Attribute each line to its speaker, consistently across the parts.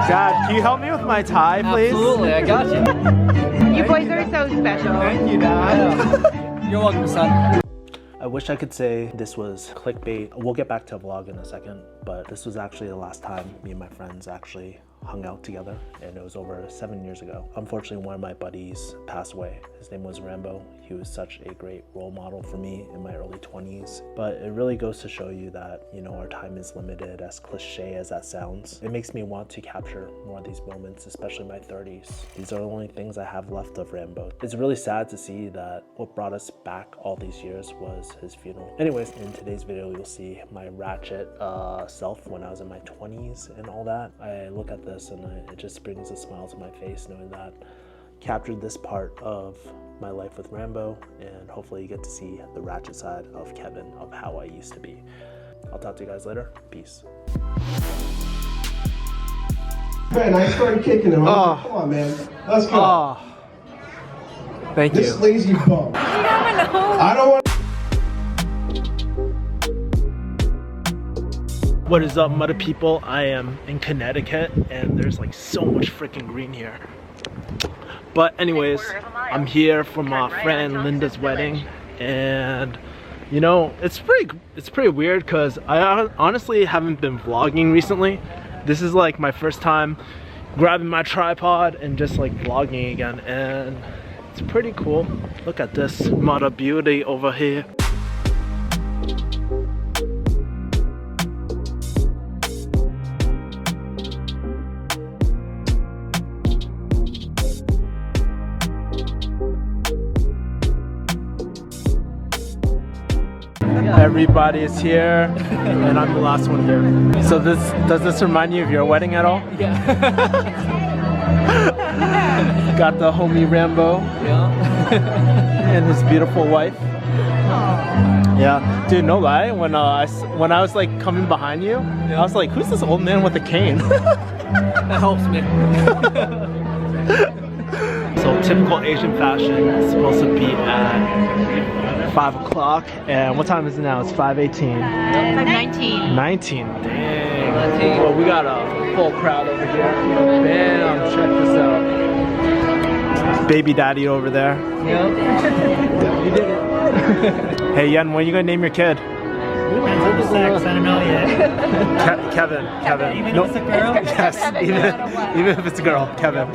Speaker 1: Dad, can you help me with my tie, please?
Speaker 2: Absolutely, I got you.
Speaker 3: You boys are so special.
Speaker 1: Thank you, Dad.
Speaker 2: You're welcome, son.
Speaker 1: I wish I could say this was clickbait. We'll get back to a vlog in a second, but this was actually the last time me and my friends actually hung out together, and it was over 7 years ago. Unfortunately, one of my buddies passed away. His name was Rambo. He was such a great role model for me in my early 20s, but it really goes to show you that, you know, our time is limited, as cliche as that sounds. It makes me want to capture more of these moments, especially my 30s. These are the only things I have left of Rambo. It's really sad to see that what brought us back all these years was his funeral. Anyways, in today's video, you'll see my ratchet self when I was in my 20s and all that. I look at this and it just brings a smile to my face knowing that I captured this part of my life with Rambo, and hopefully you get to see the ratchet side of Kevin, of how I used to be. I'll talk to you guys later. Peace.
Speaker 4: Man, I started kicking him. Like, come on, man. Let's go.
Speaker 1: Thank you.
Speaker 4: This lazy bum. I don't want.
Speaker 1: What is up, muddy people? I am in Connecticut and there's like so much freaking green here. But anyways, I'm here for my friend Linda's wedding, and you know, it's pretty weird because I honestly haven't been vlogging recently. This is like my first time grabbing my tripod and just like vlogging again, and it's pretty cool. Look at this mother beauty over here. Everybody is here, and I'm the last one here. So does this remind you of your wedding at all?
Speaker 2: Yeah.
Speaker 1: Got the homie Rambo.
Speaker 2: Yeah.
Speaker 1: And his beautiful wife. Yeah, dude, no lie. When I was like coming behind you, I was like, "Who's this old man with a cane?"
Speaker 2: That helps me.
Speaker 1: So typical Asian fashion is supposed to be at 5 o'clock, and what time is it now? It's 5:18.
Speaker 3: 5:19.
Speaker 1: 19. Dang. Well, we got a full crowd over here. Bam! Check this out. Baby daddy over there.
Speaker 2: Yep. You did it.
Speaker 1: Hey Yen, when are you gonna name your kid?
Speaker 5: Depends on the sex, I don't know yet.
Speaker 1: Kevin.
Speaker 5: Even if it's a girl?
Speaker 1: Yes, even if it's a girl. Kevin.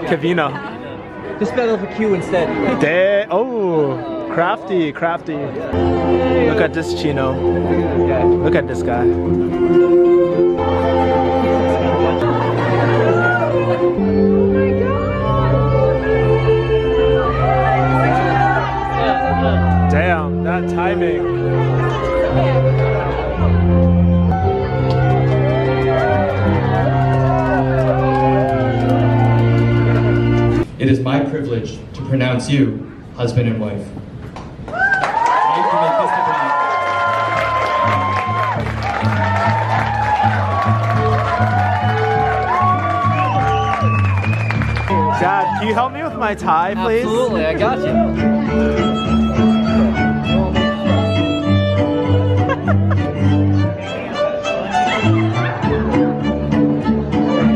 Speaker 1: Kevina.
Speaker 2: Just spell it with a Q instead.
Speaker 1: Oh, crafty. Look at this Chino. Look at this guy. Damn, that timing.
Speaker 6: It is my privilege to pronounce you husband and wife.
Speaker 1: Dad, can you help me with my tie, please?
Speaker 2: Absolutely, I got you.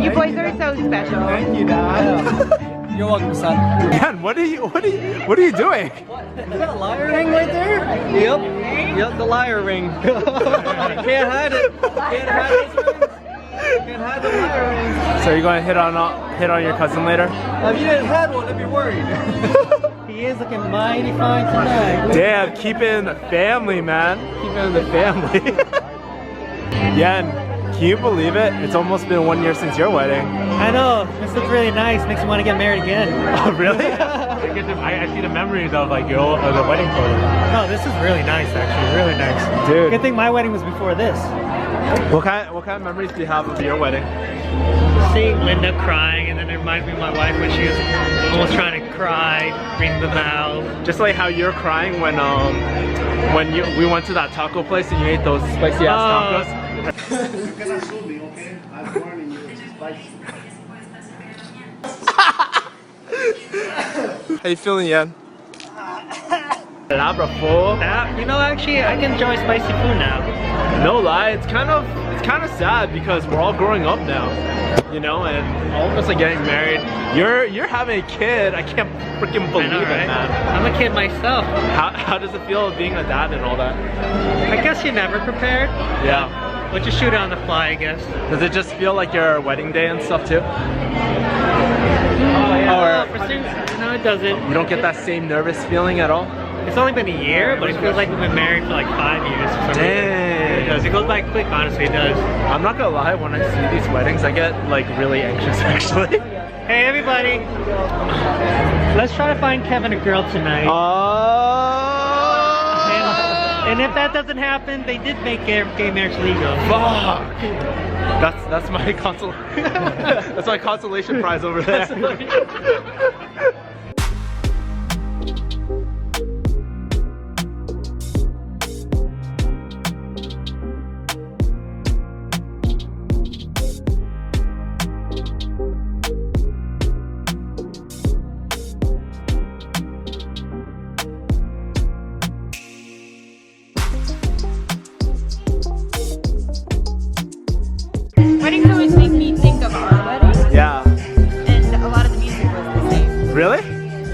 Speaker 3: You boys are so special.
Speaker 1: Thank you, Dad.
Speaker 2: You're welcome, son.
Speaker 1: Man, what are you doing?
Speaker 2: Is that a liar ring right there? Yep, the liar ring. Can't hide it. Can't hide those rings. Can't hide the liar ring.
Speaker 1: So you're going to hit on your cousin later?
Speaker 2: If you didn't have one, I'd be worried.
Speaker 5: He is looking mighty fine tonight.
Speaker 1: Damn, keeping the family, man. Keeping the family. Yen, can you believe it? It's almost been 1 year since your wedding.
Speaker 5: I know, this looks really nice. Makes me want to get married again.
Speaker 1: Oh, really?
Speaker 7: I see the memories of like the wedding photos.
Speaker 5: No, this is really nice actually, really nice.
Speaker 1: Dude.
Speaker 5: Good thing my wedding was before this.
Speaker 1: What kind of memories do you have of your wedding?
Speaker 5: Seeing Linda crying, and then it reminds me of my wife when she was almost trying to cry, reading the vows.
Speaker 1: Just like how you're crying when we went to that taco place and you ate those spicy ass tacos.
Speaker 4: Because I told me, okay? I'm warning you, it's spicy.
Speaker 1: How you feeling, Yen? Labra fool.
Speaker 5: You know, actually, I can enjoy spicy food now.
Speaker 1: No lie, it's kind of
Speaker 8: kind of sad because we're all growing up now, you know, and all of us are getting married. You're having a kid. I can't freaking believe
Speaker 5: I know,
Speaker 8: it,
Speaker 5: right?
Speaker 8: man.
Speaker 5: I'm a kid myself.
Speaker 8: How does it feel being a dad and all that?
Speaker 5: I guess you're never prepared.
Speaker 8: Yeah.
Speaker 5: But you shoot it on the fly, I guess.
Speaker 8: Does it just feel like your wedding day and stuff too?
Speaker 5: Oh, for certain, no, it doesn't.
Speaker 8: You don't get that same nervous feeling at all?
Speaker 5: It's only been a year, but it feels like we've been married for like 5 years. For some reason.
Speaker 8: Dang.
Speaker 5: It does. It goes by quick, honestly, it does.
Speaker 8: I'm not gonna lie, when I see these weddings, I get like really anxious actually.
Speaker 5: Hey, everybody. Let's try to find Kevin a girl tonight. And if that doesn't happen, they did make gay marriage legal.
Speaker 8: Fuck. That's my that's my consolation prize over there.
Speaker 3: Weddings always make me think of our wedding,
Speaker 8: Yeah.
Speaker 3: and a lot of the music was the same.
Speaker 8: Really?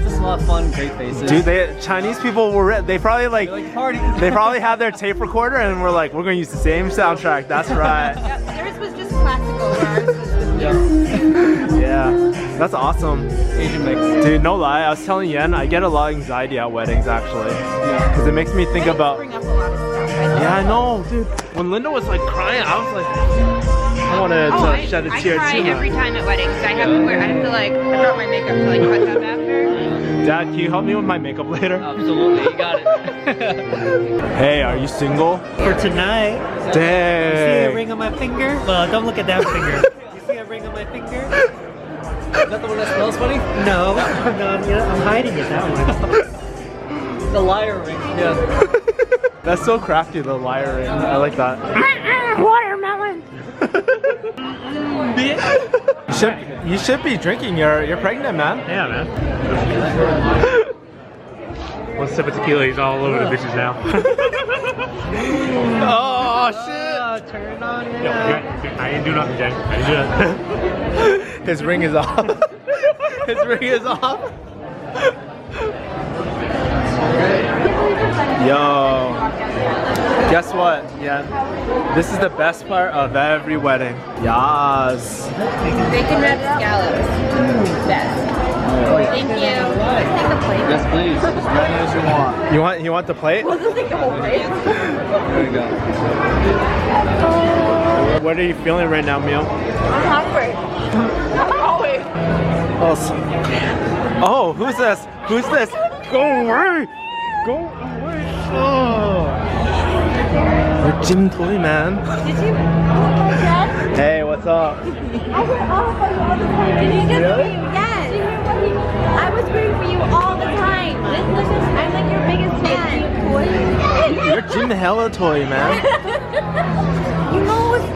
Speaker 2: Just a lot of fun, great faces.
Speaker 8: Dude, Chinese people were they probably like
Speaker 2: party.
Speaker 8: they probably had their tape recorder and were like, we're gonna use the same soundtrack. That's right.
Speaker 3: Yeah, theirs was just classical, where ours was with music.
Speaker 8: Yeah, that's awesome.
Speaker 2: Asian mix.
Speaker 8: Dude, no lie, I was telling Yen, I get a lot of anxiety at weddings actually. Because it makes me think about.
Speaker 3: Bring up a lot of stuff.
Speaker 8: Yeah, I know, dude. When Linda was like crying, I was like, I wanted to shed a tear
Speaker 3: I cry
Speaker 8: too.
Speaker 3: every time at weddings. I have to like, I brought my makeup to like touch up after.
Speaker 8: Dad, can you help me with my makeup later?
Speaker 2: Absolutely, you got it.
Speaker 8: Hey, are you single?
Speaker 5: For tonight, see a
Speaker 8: Dang.
Speaker 5: ring on my finger? Well, don't look at that finger. You see a ring on my finger?
Speaker 2: Is that the one that smells funny?
Speaker 5: No, I'm hiding it, that one.
Speaker 2: The liar ring. Yeah.
Speaker 8: That's so crafty, the liar ring. I like that.
Speaker 3: Watermelon.
Speaker 8: You should be drinking. You're pregnant, man.
Speaker 5: Yeah, man. One sip of tequila, he's all over the bitches now.
Speaker 8: Oh shit!
Speaker 5: Turn on it.
Speaker 7: Yo, I didn't do nothing, Jay. I didn't do nothing.
Speaker 8: His ring is off. His ring is off. Yo, guess what? Yeah, this is the best part of every wedding. Yes.
Speaker 3: Bacon wrapped scallops. Best. Thank you. Take the plate.
Speaker 2: Yes, please. As many as you want.
Speaker 8: You want the plate?
Speaker 3: Take the whole plate.
Speaker 2: There you go.
Speaker 8: What are you feeling right now, Mio?
Speaker 3: I'm hungry. Always.
Speaker 8: Oh, who's this? Who's this? Go away! Go away! Oh, you're Jim Toy, man.
Speaker 3: Did you? Yes.
Speaker 8: Hey, what's up?
Speaker 3: Did he just
Speaker 8: Really?
Speaker 3: Yes. I was rooting for you all the time. I'm like your biggest fan.
Speaker 8: You're Jim Hella Toy, man.
Speaker 3: You know what's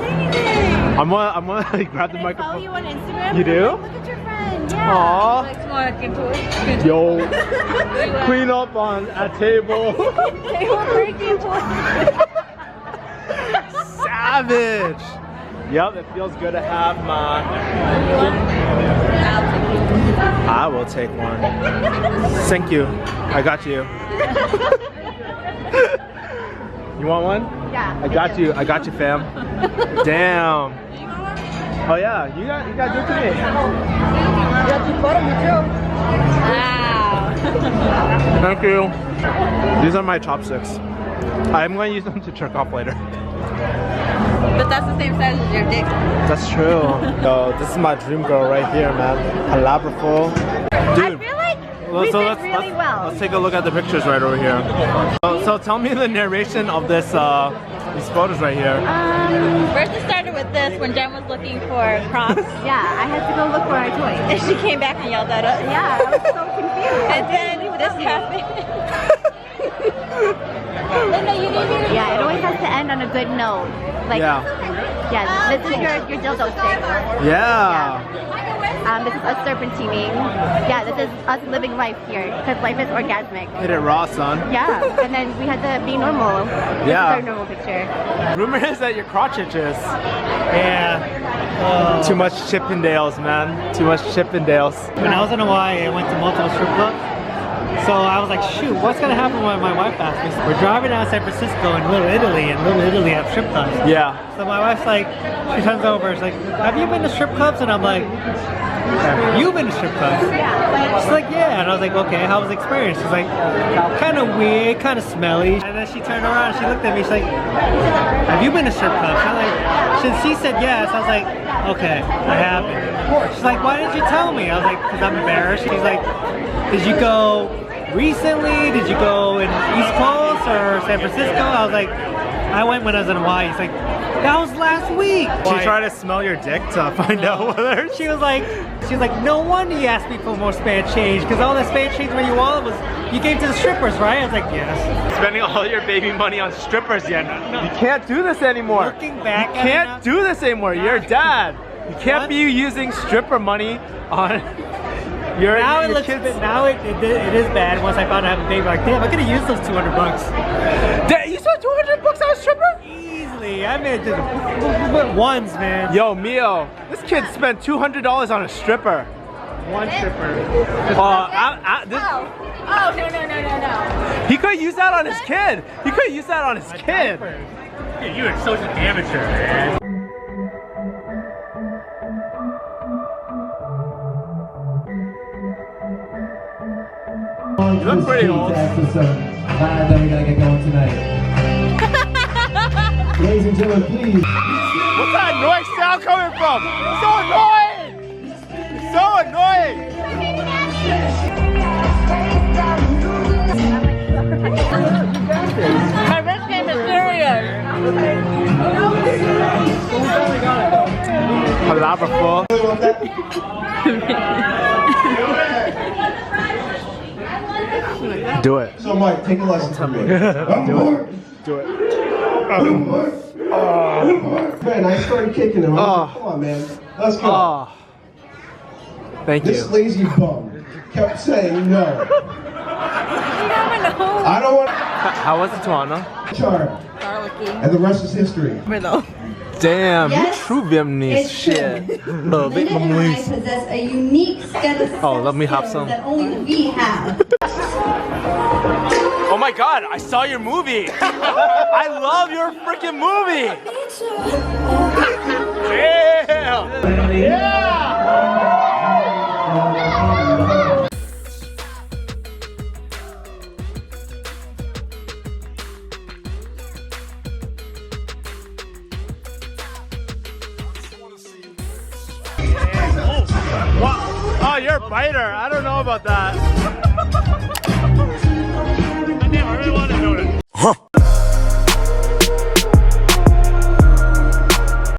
Speaker 3: Say anything.
Speaker 8: I'm gonna like, grab the
Speaker 3: I follow
Speaker 8: microphone.
Speaker 3: you on Instagram.
Speaker 8: You do?
Speaker 3: Look at your friend. Yeah.
Speaker 8: Aw.
Speaker 3: Like, come on, get to it.
Speaker 8: Yo, clean up on a table.
Speaker 3: Table breaking point.
Speaker 8: Savage. Yep, it feels good to have my. I will take one. Thank you. I got you. You want one?
Speaker 3: Yeah.
Speaker 8: I got you. I got you, fam. Damn. Oh yeah, you got good to me.
Speaker 3: Wow.
Speaker 8: Thank you. These are my chopsticks. I'm going to use them to jerk off later.
Speaker 3: But that's the same size as your dick.
Speaker 8: That's true. Yo, this is my dream girl right here, man. Palabraful. Dude.
Speaker 3: I feel like we did really well.
Speaker 8: Let's take a look at the pictures right over here. So tell me the narration of this these photos right here.
Speaker 9: First it started with this when Jen was looking for Crocs.
Speaker 3: Yeah, I had to go look for our toys.
Speaker 9: And she came back and yelled at us.
Speaker 3: Yeah, I was so confused.
Speaker 9: And then this happened.
Speaker 3: Linda, you didn't hear. Yeah, it always has to end on a good note. Like,
Speaker 8: Yeah.
Speaker 3: yeah, this is your dildo stick.
Speaker 8: Yeah.
Speaker 3: This is us serpentining. Yeah, this is us living life here because life is orgasmic.
Speaker 8: Hit it raw, son.
Speaker 3: Yeah, and then we had to be normal. This
Speaker 8: Yeah.
Speaker 3: is our normal picture.
Speaker 8: Rumor is that your crotch itches.
Speaker 5: Yeah.
Speaker 8: Too much Chippendales, man. Too much Chippendales.
Speaker 5: When I was in Hawaii, I went to multiple strip clubs. So I was like, shoot, what's gonna happen when my wife asks me? We're driving down San Francisco in Little Italy, and Little Italy have strip clubs.
Speaker 8: Yeah.
Speaker 5: So my wife's like, she turns over, she's like, have you been to strip clubs? And I'm like, have you been to strip clubs? She's like, yeah. And I was like, okay, how was the experience? She's like, kind of weird, kind of smelly. And then she turned around and she looked at me, she's like, have you been to strip clubs? And I'm like, since she said yes, I was like, okay, I haven't. She's like, why didn't you tell me? I was like, because I'm embarrassed. She's like, did you go recently? Did you go in East Coast or San Francisco? I was like, I went when I was in Hawaii. He's like, that was last week.
Speaker 8: She tried to smell your dick to find out whether
Speaker 5: She was like, no wonder you asked me for more spare change, because all the spare change when you wanted was, you gave to the strippers, right? I was like, yes.
Speaker 8: spending all your baby money on strippers yet. You can't do this anymore.
Speaker 5: Looking back
Speaker 8: you
Speaker 5: at it
Speaker 8: can't
Speaker 5: now-
Speaker 8: do this anymore. You're a dad. You can't be using stripper money on your
Speaker 5: Now it
Speaker 8: your
Speaker 5: looks,
Speaker 8: kids.
Speaker 5: now it is bad. Once I found out I have a baby, like, damn, I could have used those $200.
Speaker 8: Dad, you spent $200 on a stripper?
Speaker 5: Easily. I mean, just ones, man.
Speaker 8: Yo, Mio, this kid spent $200 on a stripper.
Speaker 5: One stripper.
Speaker 3: Oh, no.
Speaker 8: He could use that on his kid. He could use that on his kid.
Speaker 7: You are such an amateur, man.
Speaker 8: You look pretty old.
Speaker 4: That we gotta get going tonight. Ladies and gentlemen, please.
Speaker 8: What's that noise sound coming from? It's so annoying! It's so annoying!
Speaker 9: My wrist game is serious.
Speaker 8: Palabra full. Do it.
Speaker 4: So, Mike, take a lesson from me.
Speaker 8: Do it.
Speaker 4: Man, I started kicking him. I was like, come on, man. Let's go.
Speaker 8: Oh. Thank
Speaker 4: This
Speaker 8: you.
Speaker 4: lazy bum kept saying no. I don't want
Speaker 8: How was it, Tuana?
Speaker 4: charm. And the rest is history.
Speaker 8: Damn, you
Speaker 10: Yes,
Speaker 8: true Vietnamese
Speaker 10: it's true.
Speaker 8: shit. Little bit
Speaker 10: Linda and I
Speaker 8: Vietnamese.
Speaker 10: possess a unique set of
Speaker 8: Oh, let me have
Speaker 10: skills
Speaker 8: some.
Speaker 10: that only we have.
Speaker 8: Oh my god, I saw your movie! I love your freaking movie! Damn! Yeah! Oh, you're a biter. I don't know about that.